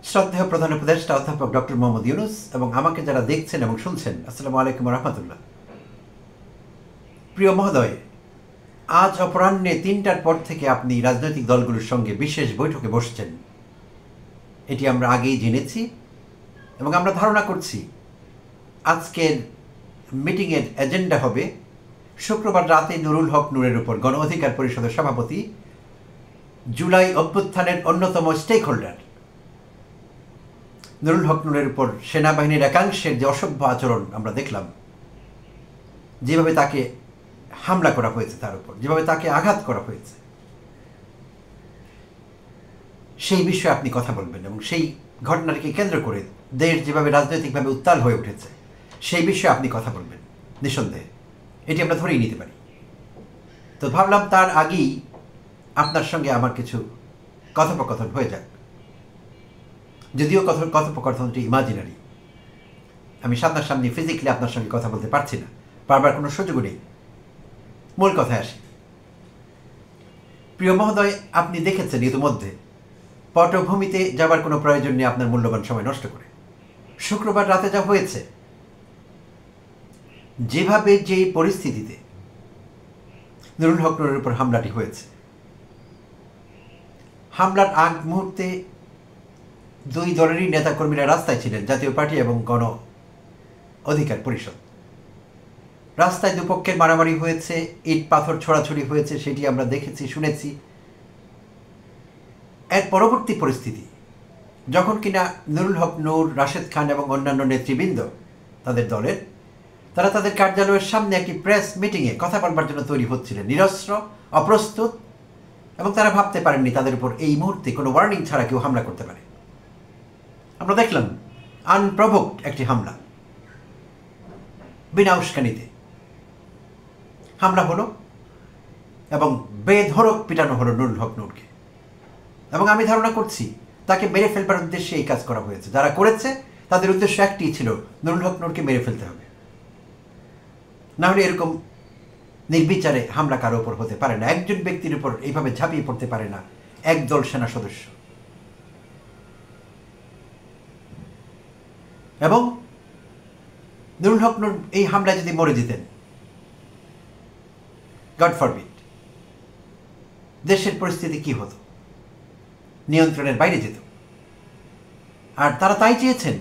শ্রদ্ধেয় প্রধান উপদেষ্টা অধ্যাপক ডক্টর মোহাম্মদ ইউনুস এবং আমাকে যারা দেখছেন এবং শুনছেন, আসসালামু আলাইকুম রহমতুল্লাহ। প্রিয় মহোদয়, আজ অপরাহ্নে ৩টার পর থেকে আপনি রাজনৈতিক দলগুলোর সঙ্গে বিশেষ বৈঠকে বসছেন। এটি আমরা আগেই জেনেছি এবং আমরা ধারণা করছি আজকের মিটিংয়ের এজেন্ডা হবে শুক্রবার রাতে নুরুল হক নূরের উপর, গণ অধিকার পরিষদের সভাপতি, জুলাই অভ্যুত্থানের অন্যতম স্টেক হোল্ডার নুরুল হক নূরের উপর সেনাবাহিনীর একাংশের যে অসভ্য আচরণ আমরা দেখলাম, যেভাবে তাকে হামলা করা হয়েছে, তার উপর যেভাবে তাকে আঘাত করা হয়েছে, সেই বিষয়ে আপনি কথা বলবেন এবং সেই ঘটনাটিকে কেন্দ্র করে দেশ যেভাবে রাজনৈতিকভাবে উত্তাল হয়ে উঠেছে সেই বিষয়ে আপনি কথা বলবেন নিঃসন্দেহে। এটি আমরা ধরেই নিতে পারি। তো ভাবলাম তার আগেই আপনার সঙ্গে আমার কিছু কথোপকথন হয়ে যাক, যদিও কথোপকথনটি ইমাজিনারি। আমি সামনাসামনি ফিজিক্যালি আপনার সঙ্গে কথা বলতে পারছি না, পারবার কোনো সুযোগও নেই। মূল কথায় আসি। প্রিয় মহোদয়, আপনি দেখেছেন ইতিমধ্যে পটভূমিতে যাবার কোনো প্রয়োজন নেই আপনার মূল্যবান সময় নষ্ট করে। শুক্রবার রাতে যা হয়েছে, যেভাবে যে পরিস্থিতিতে নুরুল হক নূরের উপর হামলাটি হয়েছে, হামলার আগ মুহূর্তে দুই দলেরই নেতাকর্মীরা রাস্তায় ছিলেন, জাতীয় পার্টি এবং গণ অধিকার পরিষদ। রাস্তায় দুপক্ষের মারামারি হয়েছে, ইট পাথর ছোড়াছড়ি হয়েছে, সেটি আমরা দেখেছি, শুনেছি। এর পরবর্তী পরিস্থিতি যখন কিনা নুরুল হক নূর, রাশেদ খান এবং অন্যান্য নেতৃবৃন্দ তাদের দলের, তারা তাদের কার্যালয়ের সামনে একটি প্রেস মিটিংয়ে কথা বলবার জন্য তৈরি হচ্ছিলেন, নিরস্ত্র, অপ্রস্তুত, এবং তারা ভাবতে পারেননি তাদের উপর এই মুহূর্তে কোনো ওয়ার্নিং ছাড়া কেউ হামলা করতে পারে। আমরা দেখলাম আনপ্রভোকড একটি হামলা, বিনা উস্কানিতে হামলা হলো এবং বেধড়ক পিটানো হলো নুরুল হক নূরকে। এবং আমি ধারণা করছি তাকে মেরে ফেলবার উদ্দেশ্যে এই কাজ করা হয়েছে। যারা করেছে তাদের উদ্দেশ্য একটিই ছিল, নুরুল হক নূরকে মেরে ফেলতে হবে। না হলে এরকম নির্বিচারে হামলা কারো উপর হতে পারে না, একজন ব্যক্তির উপর এইভাবে ঝাঁপিয়ে পড়তে পারে না একদল সেনা সদস্য। এবং নুরুল হক নূর এই হামলায় যদি মরে যেতেন, গড ফরবিড, দেশের পরিস্থিতি কি হতো? নিয়ন্ত্রণের বাইরে যেত। আর তারা তাই চেয়েছেন।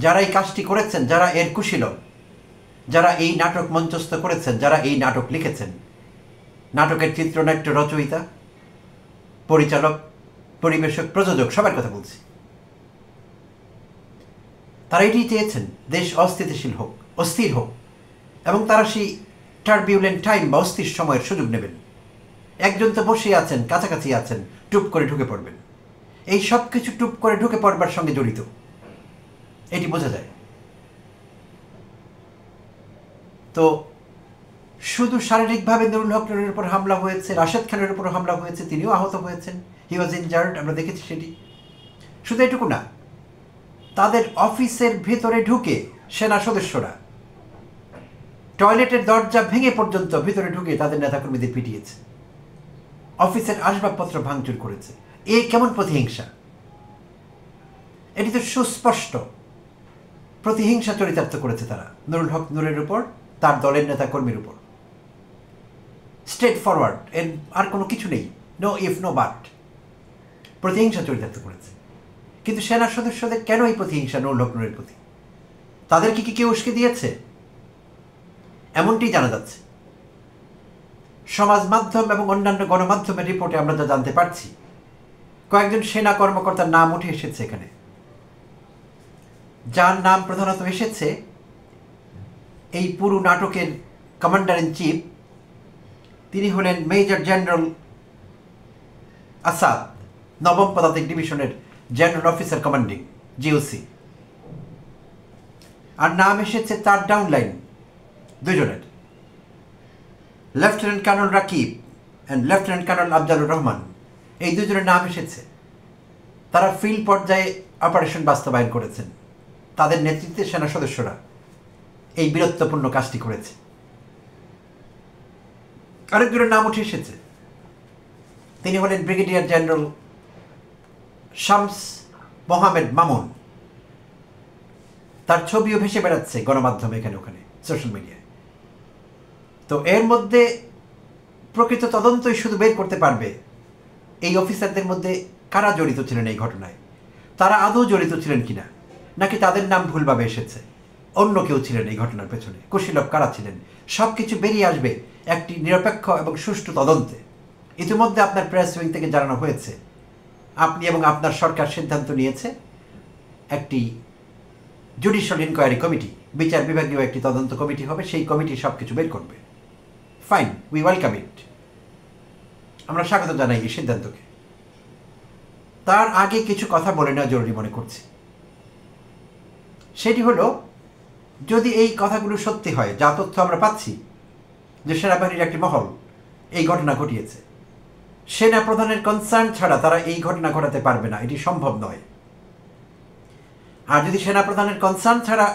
যারা এই কাজটি করেছেন, যারা এর কুশীলব, যারা এই নাটক মঞ্চস্থ করেছেন, যারা এই নাটক লিখেছেন, নাটকের চিত্রনাট্য রচয়িতা, পরিচালক, পরিবেশক, প্রযোজক, সবার কথা বলছি, তারা এটি চেয়েছেন দেশ অস্থিতিশীল হোক, অস্থির হোক, এবং তারা সেই টার্বিউলেন্ট টাইম বা অস্থির সময়ের সুযোগ নেবেন। একজন তো বসে আছেন, কাছাকাছি আছেন, টুপ করে ঢুকে পড়বেন। এই সব কিছু টুপ করে ঢুকে পড়বার সঙ্গে জড়িত, এটি বোঝা যায়। তো শুধু শারীরিকভাবে নুরুল হক নূরের উপর হামলা হয়েছে, রাশেদ খানের উপর হামলা হয়েছে, তিনিও আহত হয়েছেন, হি ওয়াজ ইনজার্ড, আমরা দেখেছি সেটি। শুধু এটুকু না, তাদের অফিসের ভেতরে ঢুকে সেনা সদস্যরা টয়লেটের দরজা ভেঙে পর্যন্ত ভিতরে ঢুকে তাদের নেতাকর্মীদের পিটিয়েছে, অফিসের আসবাবপত্র ভাঙচুর করেছে। এ কেমন প্রতিহিংসা? এটি তো সুস্পষ্ট প্রতিহিংসা চরিতার্থ করেছে তারা নুরুল হক নূরের উপর, তার দলের নেতাকর্মীর উপর। স্ট্রেট ফরওয়ার্ড, এর আর কোনো কিছু নেই, নো ইফ নো বাট, প্রতিহিংসা চরিতার্থ করেছে। কিন্তু সেনা সদস্যদের কেন এই প্রতিহিংসা নুরুল হক নূরের প্রতি? তাদেরকে কি কেউ উস্কে দিয়েছে? এমনটি জানা যাচ্ছে। সমাজ মাধ্যম এবং অন্যান্য গণমাধ্যমের রিপোর্টে আমরা যা জানতে পারছি, কয়েকজন সেনা কর্মকর্তার নাম উঠে এসেছে এখানে। যার নাম প্রধানত এসেছে এই পুরো নাটকের কমান্ডার ইন চিফ, তিনি হলেন মেজর জেনারেল আসাদ, নবম পদাতিক ডিভিশনের জেনারেল অফিসার কমান্ডিং, জিওসি। আর নাম এসেছে তার ডাউনলাইন দুজনের, lieutenant colonel Rakib and lieutenant colonel Afzalur Rahman. এই দুজনের নাম এসেছে। তারা ফিল্ড পর্যায়ে অপারেশন বাস্তবায়ন করেছেন, তাদের নেতৃত্বে সেনা সদস্যরা এই বীরত্বপূর্ণ কাজটি করেছে। আরেকজনের নাম উঠে এসেছে, তিনি হলেন ব্রিগেডিয়ার জেনারেল শামস মোহাম্মদ মামুন, তার ছবিও ভেসে বেড়াচ্ছে গণমাধ্যমে এখানে ওখানে সোশ্যাল মিডিয়ায়। তো এর মধ্যে প্রকৃত তদন্তই শুধু বের করতে পারবে এই অফিসারদের মধ্যে কারা জড়িত ছিলেন এই ঘটনায়, তারা আদৌ জড়িত ছিলেন কিনা, নাকি তাদের নাম ভুলভাবে এসেছে, অন্য কেউ ছিলেন এই ঘটনার পেছনে, কুশীলব কারা ছিলেন, সব কিছু বেরিয়ে আসবে একটি নিরপেক্ষ এবং সুষ্ঠু তদন্তে। ইতিমধ্যে আপনার প্রেস উইং থেকে জানানো হয়েছে আপনি এবং আপনার সরকার সিদ্ধান্ত নিয়েছে একটি জুডিশিয়াল ইনকোয়ারি কমিটি, বিচার বিভাগীয় একটি তদন্ত কমিটি হবে, সেই কমিটি সব কিছু বের করবে। ফাইন, উই ওয়েলকাম ইট, আমরা স্বাগত জানাই এই সিদ্ধান্তকে। তার আগে কিছু কথা বলে নেওয়া জরুরি মনে করছি। সেটি হলো, যদি এই কথাগুলো সত্যি হয়, যা তথ্য আমরা পাচ্ছি যে সেনাবাহিনীর একটি মহল এই ঘটনা ঘটিয়েছে, সেনা প্রধানের কনসার্ন ছাড়া তারা এই ঘটনা ঘটাতে পারবে না, এটি সম্ভব নয়। আর যদি সেনা প্রধানের কনসার্ন ছাড়া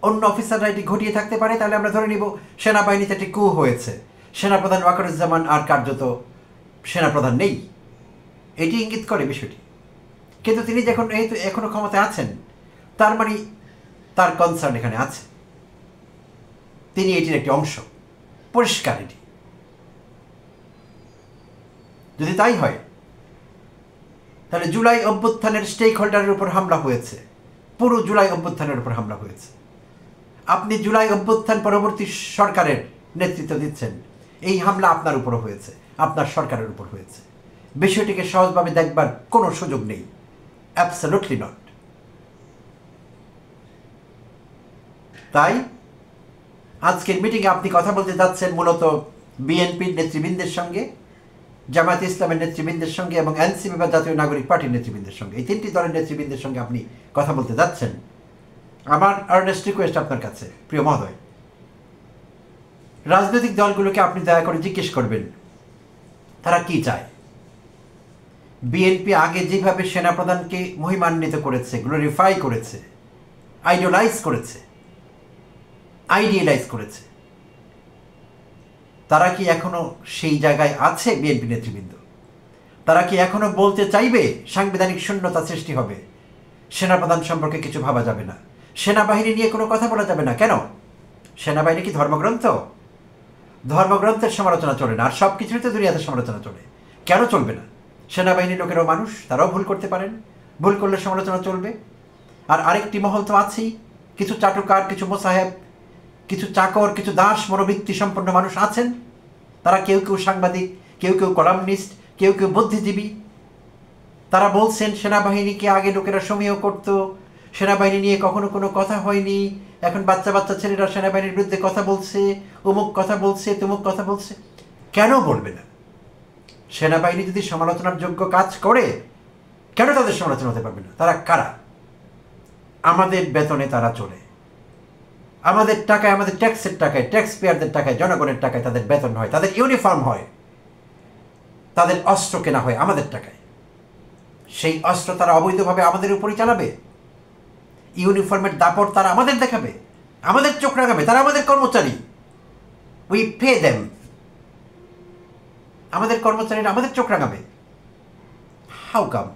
অন্য অফিসাররা এটি ঘটিয়ে থাকতে পারে, তাহলে আমরা ধরে নিব সেনাবাহিনীতে একটি কু হয়েছে, সেনাপ্রধান ওয়াকারুজ্জামান আর কার্যত সেনাপ্রধান নেই, এটি ইঙ্গিত করে বিষয়টি। কিন্তু তিনি যখন এখনো ক্ষমতায় আছেন, তার মানে তার কনসার্ন এখানে আছে, তিনি এটির একটি অংশ, পরিষ্কার এটি। যদি তাই হয়, তাহলে জুলাই অভ্যুত্থানের স্টেক হোল্ডারের উপর হামলা হয়েছে, পুরো জুলাই অভ্যুত্থানের উপর হামলা হয়েছে। আপনি জুলাই অভ্যুত্থান পরবর্তী সরকারের নেতৃত্ব দিচ্ছেন, এই হামলা আপনার উপর হয়েছে, আপনার সরকারের উপর হয়েছে। বিষয়টিকে সহজভাবে দেখবার কোনো সুযোগ নেই, অ্যাবসলিউটলি নট। তাই আজকের মিটিংয়ে আপনি কথা বলতে যাচ্ছেন মূলত বিএনপির নেতৃবৃন্দের সঙ্গে, জামায়াতে ইসলামের নেতৃবৃন্দের সঙ্গে এবং এনসিপি বা জাতীয় নাগরিক পার্টির নেতৃবৃন্দের সঙ্গে, এই তিনটি দলের নেতৃবৃন্দের সঙ্গে আপনি কথা বলতে যাচ্ছেন। আমার আর্নেস্ট রিকোয়েস্ট আপনার কাছে, প্রিয় মহোদয়, রাজনৈতিক দলগুলোকে আপনি দয়া করে জিজ্ঞেস করবেন তারা কি চায়। বিএনপি আগে যেভাবে সেনাপ্রধানকে মহিমান্বিত করেছে, গ্লোরিফাই করেছে, আইডিয়ালাইজ করেছে, তারা কি এখনো সেই জায়গায় আছে? বিএনপি নেতৃবৃন্দ তারা কি এখনো বলতে চাইবে সাংবিধানিক শূন্যতা সৃষ্টি হবে, সেনাপ্রধান সম্পর্কে কিছু ভাবা যাবে না, সেনাবাহিনী নিয়ে কোনো কথা বলা যাবে না? কেন? সেনাবাহিনী কি ধর্মগ্রন্থ? ধর্মগ্রন্থের সমালোচনা চলে না, আর সব কিছুই তো দুনিয়াতে সমালোচনা চলে, কেন চলবে না? সেনাবাহিনীর লোকেরাও মানুষ, তারাও ভুল করতে পারেন, ভুল করলে সমালোচনা চলবে। আর আরেকটি মহল তো আছেই, কিছু চাটুকার, কিছু মোসাহেব, কিছু চাকর, কিছু দাস মনোবৃত্তি সম্পন্ন মানুষ আছেন, তারা কেউ কেউ সাংবাদিক, কেউ কেউ কলামনিস্ট, কেউ কেউ বুদ্ধিজীবী। তারা বলছেন সেনাবাহিনীকে আগে লোকেরা সমীহ করত, সেনাবাহিনী নিয়ে কখনো কোনো কথা হয়নি, এখন বাচ্চা বাচ্চা ছেলেরা সেনাবাহিনীর বিরুদ্ধে কথা বলছে, অমুক কথা বলছে, তমুক কথা বলছে। কেন বলবে না? সেনাবাহিনী যদি সমালোচনার যোগ্য কাজ করে, কেন তাদের সমালোচনা হতে পারবে না? তারা কারা? আমাদের বেতনে তারা চলে, আমাদের টাকায়, আমাদের ট্যাক্সের টাকায়, ট্যাক্স পেয়ারদের টাকায়, জনগণের টাকায় তাদের বেতন হয়, তাদের ইউনিফর্ম হয়, তাদের অস্ত্র কেনা হয় আমাদের টাকায়। সেই অস্ত্র তারা অবৈধভাবে আমাদের উপরই চালাবে, ইউনিফর্মের দাপট তারা আমাদের দেখাবে, আমাদের চোখ রাখাবে, তারা আমাদের কর্মচারী, উই পে দেম, আমাদের কর্মচারীরা আমাদের চোখ রাঙাবে। হাউ কাম,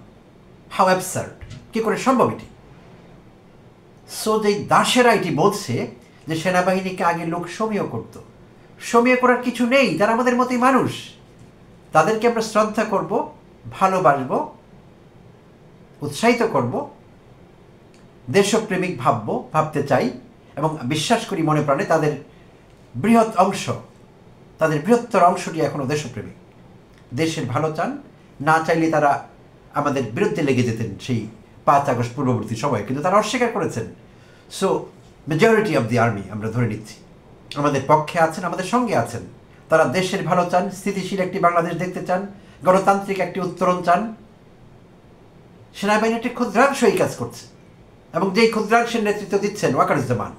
হাউ অ্যাবসার্ড, কি করে সম্ভব এটি? সো যে দাসেরা এটি বলছে যে সেনাবাহিনীকে আগে লোক সমীহ করত, সমীহ করার কিছু নেই, তারা আমাদের মতোই মানুষ, তাদেরকে আমরা শ্রদ্ধা করব, ভালোবাসব, উৎসাহিত করব, দেশপ্রেমিক ভাবতে চাই এবং বিশ্বাস করি মনে প্রাণে তাদের বৃহৎ অংশ, তাদের বৃহত্তর অংশটি এখনও দেশপ্রেমিক, দেশের ভালো চান। না চাইলে তারা আমাদের বিরুদ্ধে লেগে যেতেন সেই 5 আগস্ট পূর্ববর্তী সময়ে, কিন্তু তারা অস্বীকার করেছেন। So majority of the army আমরা ধরে নিচ্ছি আমাদের পক্ষে আছেন, আমাদের সঙ্গে আছেন। তারা দেশের ভালো চান, স্থিতিশীল একটি বাংলাদেশ দেখতে চান, গণতান্ত্রিক একটি উত্তরণ চান। সেনাবাহিনী একটি ক্ষুদ্রাংশ এই কাজ করছে, এবং যেই ক্ষুদ্রাংশের নেতৃত্ব দিচ্ছেন ওয়াকারুজ্জামান।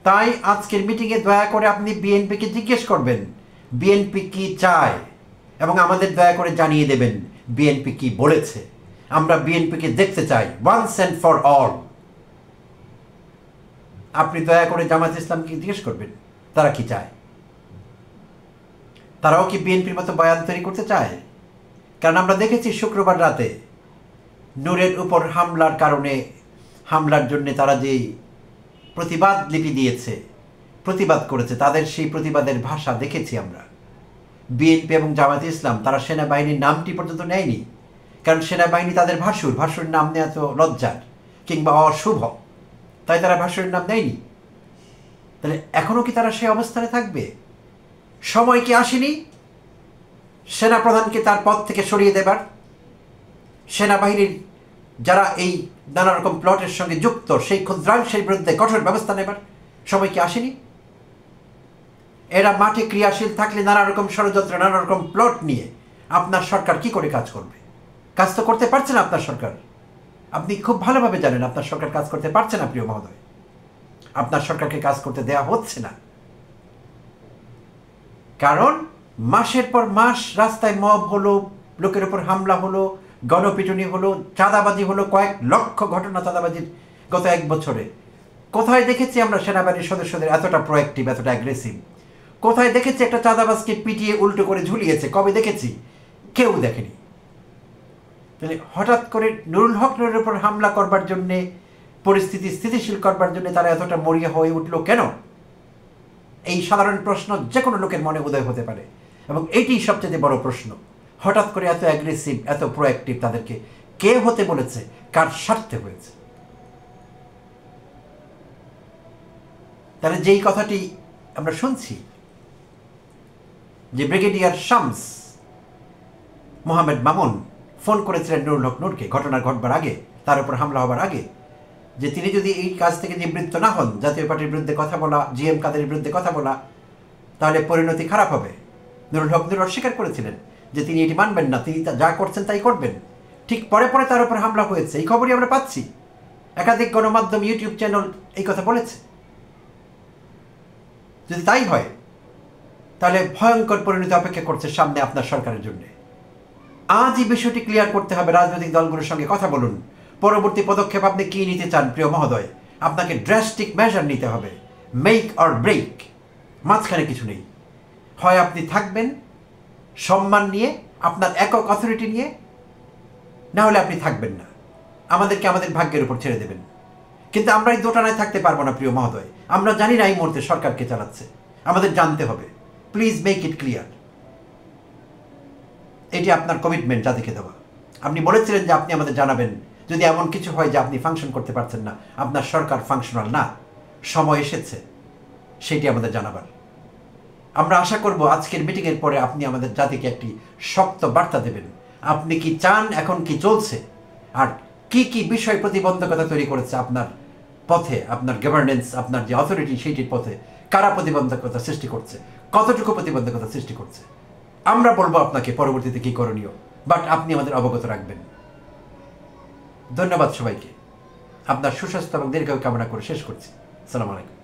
তাই আজকের মিটিংয়ে দয়া করে আপনি বিএনপিকে জিজ্ঞেস করবেন বিএনপি কি চায়, এবং আমাদের দয়া করে জানিয়ে দেবেন বিএনপি কি বলেছে। আমরা বিএনপিকে দেখতে চাই ওয়ান্স অ্যান্ড ফর অল। আপনি দয়া করে জামায়াত ইসলামকে জিজ্ঞেস করবেন তারা কি চায়। তারাও কি বিএনপির মতো বয়ান তৈরি করতে চায়? কারণ আমরা দেখেছি শুক্রবার রাতে নূরের উপর হামলার কারণে, হামলার জন্য তারা যে প্রতিবাদ লিপি দিয়েছে, প্রতিবাদ করেছে, তাদের সেই প্রতিবাদের ভাষা দেখেছি আমরা। বিএনপি এবং জামায়াতে ইসলাম তারা সেনাবাহিনীর নামটি পর্যন্ত নেয়নি, কারণ সেনাবাহিনী তাদের ভাসুর নাম নেওয়া তো লজ্জার কিংবা অশুভ, তাই তারা ভাসুরের নাম নেয়নি। তাহলে এখনও কি তারা সেই অবস্থানে থাকবে? সময় কি আসেনি সেনাপ্রধানকে তার পদ থেকে সরিয়ে দেবার? সেনাবাহিনীর যারা এই নানা রকম প্লটের সঙ্গে যুক্ত সেই ক্ষুদ্রাংশের বিরুদ্ধে কঠোর ব্যবস্থা নেবার সময় কি আসেনি? এরা মাঠে ক্রিয়াশীল থাকলে নানা রকম ষড়যন্ত্র, নানা রকম প্লট নিয়ে আপনার সরকার কি করে কাজ করবে? কাজ তো করতে পারছে না আপনার সরকার। আপনি খুব ভালোভাবে জানেন আপনার সরকার কাজ করতে পারছে না প্রিয় মহোদয়। আপনার সরকারকে কাজ করতে দেয়া হচ্ছে না, কারণ মাসের পর মাস রাস্তায় মব হলো, লোকের উপর হামলা হলো, গণপিটুনি হলো, চাঁদাবাজি হলো, কয়েক লক্ষ ঘটনা চাঁদাবাজির গত 1 বছরে। কোথায় দেখেছি আমরা সেনাবাহিনীর সদস্যদের এতটা প্রোঅ্যাক্টিভ, এতটা অ্যাগ্রেসিভ? কোথায় দেখেছি একটা চাঁদাবাজকে পিটিয়ে উল্টো করে ঝুলিয়েছে? কবে দেখেছি? কেউ দেখেনি। তাহলে হঠাৎ করে নুরুল হক নুরের উপর হামলা করবার জন্যে, পরিস্থিতি স্থিতিশীল করবার জন্য তারা এতটা মরিয়া হয়ে উঠল কেন? এই সাধারণ প্রশ্ন যে কোনো লোকের মনে উদয় হতে পারে, এবং এইটি সবচেয়ে বড় প্রশ্ন। হঠাৎ করে এত অ্যাগ্রেসিভ, এত প্রোঅ্যাক্টিভ তাদেরকে কে হতে বলেছে? কার স্বার্থে হয়েছে? তাহলে যেই কথাটি আমরা শুনছি যে ব্রিগেডিয়ার শামস মোহাম্মদ মামুন ফোন করেছিলেন নুরুল হক নূরকে ঘটনা ঘটবার আগে, তার উপর হামলা হবার আগে, যে তিনি যদি এই কাজ থেকে নিবৃত্ত না হন, জাতীয় পার্টির বিরুদ্ধে কথা বলা, জিএম কাদেরের বিরুদ্ধে কথা বলা, তাহলে পরিণতি খারাপ হবে। নুরুল হক নূর অস্বীকার করেছিলেন যে তিনি এটি মানবেন না, তিনি যা করছেন তাই করবেন। ঠিক পরে পরে তার উপর হামলা হয়েছে, এই খবরই আমরা পাচ্ছি। একাধিক গণমাধ্যম, ইউটিউব চ্যানেল এই কথা বলেছে। যদি তাই হয় তাহলে ভয়ঙ্কর পরিণতি অপেক্ষা করছে সামনে আপনার সরকারের জন্য। আজ এই বিষয়টি ক্লিয়ার করতে হবে। রাজনৈতিক দলগুলোর সঙ্গে কথা বলুন, পরবর্তী পদক্ষেপ আপনি কী নিতে চান প্রিয় মহোদয়। আপনাকে ড্রাস্টিক মেজার নিতে হবে, মেক অর ব্রেক, মাঝখানে কিছু নেই। হয় আপনি থাকবেন সম্মান নিয়ে, আপনার একক অথরিটি নিয়ে, না হলে আপনি থাকবেন না, আমাদেরকে আমাদের ভাগ্যের উপর ছেড়ে দেবেন। কিন্তু আমরা এই দোটানায় থাকতে পারবো না প্রিয় মহোদয়। আমরা জানি না এই মুহূর্তে সরকারকে চালাচ্ছে, আমাদের জানতে হবে। Please make it clear. এটি আপনার কমিটমেন্ট জাতিকে দেওয়া। আপনি বলেছিলেন যে আপনি আমাদের জানাবেন যদি এমন কিছু হয় যে আপনি ফাংশন করতে পারছেন না, আপনার সরকার ফাংশনাল না, সময় এসেছে সেটি আমাদের জানাবার। আমরা আশা করব আজকের মিটিংয়ের পরে আপনি আমাদের জাতিকে একটি শক্ত বার্তা দেবেন। আপনি কি চান, এখন কি চলছে, আর কি কি বিষয় প্রতিবন্ধকতা তৈরি করেছে আপনার পথে, আপনার গভর্নেন্স, আপনার যে অথরিটি সেইটির পথে কারা প্রতিবন্ধকতা সৃষ্টি করছে, কতটুকু প্রতিবন্ধকতা সৃষ্টি করছে। আমরা বলবো আপনাকে পরবর্তীতে কি করণীয়, বাট আপনি আমাদের অবগত রাখবেন। ধন্যবাদ সবাইকে। আপনার সুস্বাস্থ্য এবং দীর্ঘায়ু কামনা করে শেষ করছি। আসসালামু আলাইকুম।